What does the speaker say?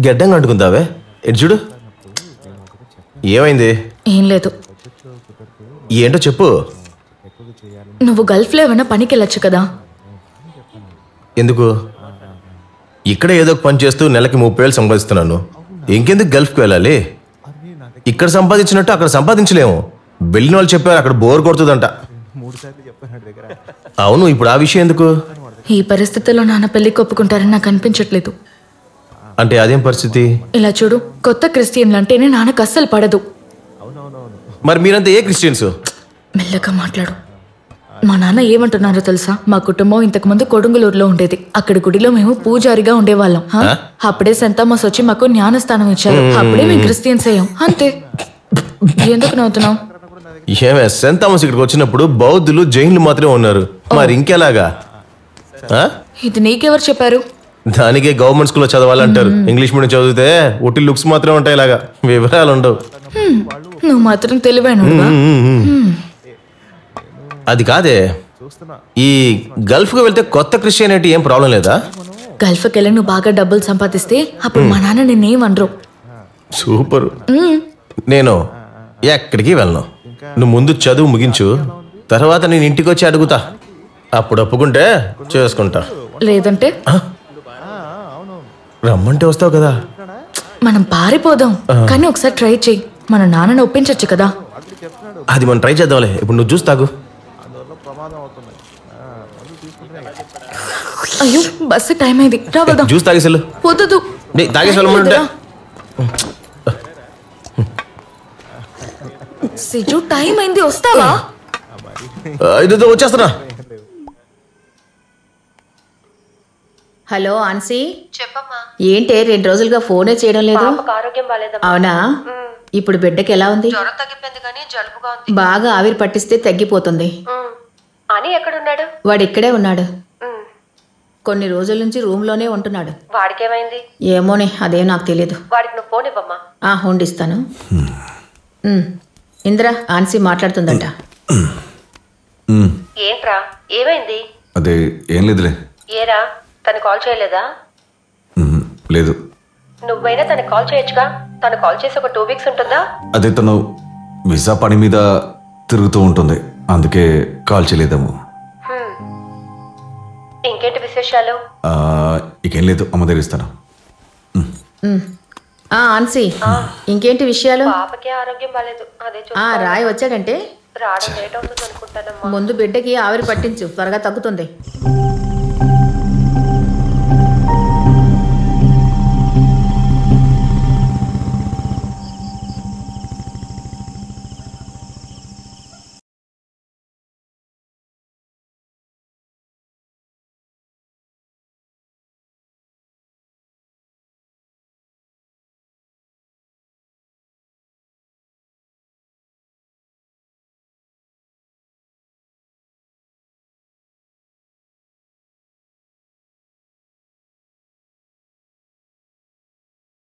గడ్డంగా అంటుకుందావే ఎటు చూడు. ఏమైంది? ఏం లేదు. ఏంటో చెప్పు. నువ్వు గల్ఫ్లో ఏమైనా పనికి వెళ్ళొచ్చు కదా? ఎందుకు? ఇక్కడ ఏదో ఒక పని చేస్తూ నెలకి 30,000 సంపాదిస్తున్నాను. ఇంకెందుకు గల్ఫ్కి వెళ్ళాలి? ఇక్కడ సంపాదించినట్టు అక్కడ సంపాదించలేము. వెళ్ళిన వాళ్ళు చెప్పారు అక్కడ బోర్ కొడుతుందంట. అవును, ఇప్పుడు ఆ విషయం ఎందుకు? ఈ పరిస్థితుల్లో నాన్న పెళ్లికి ఒప్పుకుంటారని నాకు అనిపించట్లేదు. అంటే అదేం పరిస్థితి? ఇలా చూడు, కొత్త క్రిస్టియన్లు అంటేనే నాన్నకు అస్సలు పడదు. మరి మీరంతా ఏ క్రిస్టియన్స్? మెల్లగా మాట్లాడు. మా నాన్న ఏమంటున్నారో తెలుసా? మా కుటుంబం ఇంతకు ముందు కొడుంగులూరులో ఉండేది. అక్కడ గుడిలో మేము పూజారిగా ఉండేవాళ్ళం. అప్పుడే సెంట్ థామస్ వచ్చి మాకు జ్ఞానస్థానం ఇచ్చారు. అప్పుడే మేము క్రిస్టియన్స్ అయ్యాం. అంతే. ఎందుకు నవ్వుతున్నావు? ఏమే, సెంట్ థామస్ ఇక్కడికి వచ్చినప్పుడు బౌద్ధులు జైన్లు మాత్రమే ఉన్నారు. మరి ఇంకెలాగా? ఇది నీకెవరు చెప్పారు? దానికే గవర్నమెంట్ స్కూల్లో చదవాలంటారు. ఇంగ్లీష్ మీడియం చదివితే ఒట్టి లుక్స్ మాత్రమే ఉంటాయి, ఇలాగా వివరాలు ఉండవు. నువ్వు మాత్రం తెలివైన. అది కాదే, ఈ గల్ఫ్కి వెళ్తే కొత్త క్రిస్టియానిటీ ఏం ప్రాబ్లం లేదా? గల్ఫ్కి వెళ్ళి నువ్వు బాగా డబ్బులు సంపాదిస్తే అప్పుడు మా నాన్న నిన్నేమనరు. సూపర్. నేను ఎక్కడికి వెళ్ళను. నువ్వు ముందు చదువు ముగించు, తర్వాత నేను ఇంటికి వచ్చి అడుగుతా. అప్పుడు ఒప్పుకుంటే చేసుకుంటా, లేదంటే రమ్మంటే వస్తావు కదా. మనం పారిపోదాం, కానీ ఒకసారి ట్రై చెయ్యి. మన నాన్నని ఒప్పించచ్చు కదా. అది మనం ట్రై చేద్దాంలే. ఇప్పుడు నువ్వు జ్యూస్ తాగు. అయ్యో, బస్సు టైం అయింది. రావద్దాం. జ్యూస్ తాగేసలు. వద్దు, తాగేసి వెళ్ళమంటే. సిజు, టైం అయింది, వస్తావా? ఇదితో వచ్చేస్తున్నా. హలో ఆన్సీ, చెప్పమ్మా. ఏంటే 2 రోజులుగా ఫోనే చేయడం లేదు? ఆరోగ్యం బాలేదమ్మా. అవునా? ఇప్పుడు బిడ్డకి ఎలా ఉంది? జ్వరం తగ్గిపోయింది కానీ జలుబుగా ఉంది. బాగా ఆవిరి పట్టిస్తే తగ్గిపోతుంది. అని ఎక్కడున్నాడు? వాడు ఇక్కడే ఉన్నాడు. కొన్ని రోజుల నుంచి రూమ్ లోనే ఉంటున్నాడు. వాడికేమైంది? ఏమోనే, అదేం నాకు తెలియదు. వాడికి నువ్వు ఫోన్ ఇవ్వమ్మా. ఉండిస్తాను. ఇంద్ర, ఆన్సీ మాట్లాడుతుందంట. ఏంట్రా, ఏమైంది? అదే ఏం లేదులే. ఏరా, తను కాల్ చేయలేదా? లేదు. నువ్వైనా తనకి కాల్ చేయొచ్చుగా. తను కాల్ చేసి ఒక 2 వీక్స్ ఉంటుందా? అదే తను వీసా పని మీద తిరుగుతూ ఉంటుంది, అందుకే కాల్ చేయలేదేమో. ఇంకేంటి విశేషాలు? ఇకేం లేదు, అమ్మ దగ్గర ఇస్తాను. ఆన్సీ, ఇంకేంటి విషయాలు? పాపకి ఆరోగ్యం బాలేదు, అదే రాయ్ వచ్చాడంటే రావడం లేట్ అవుతుంది అనుకుంటానమ్మా. ముందు బిడ్డకి ఆవిరి పట్టించు, త్వరగా తగ్గుతుంది.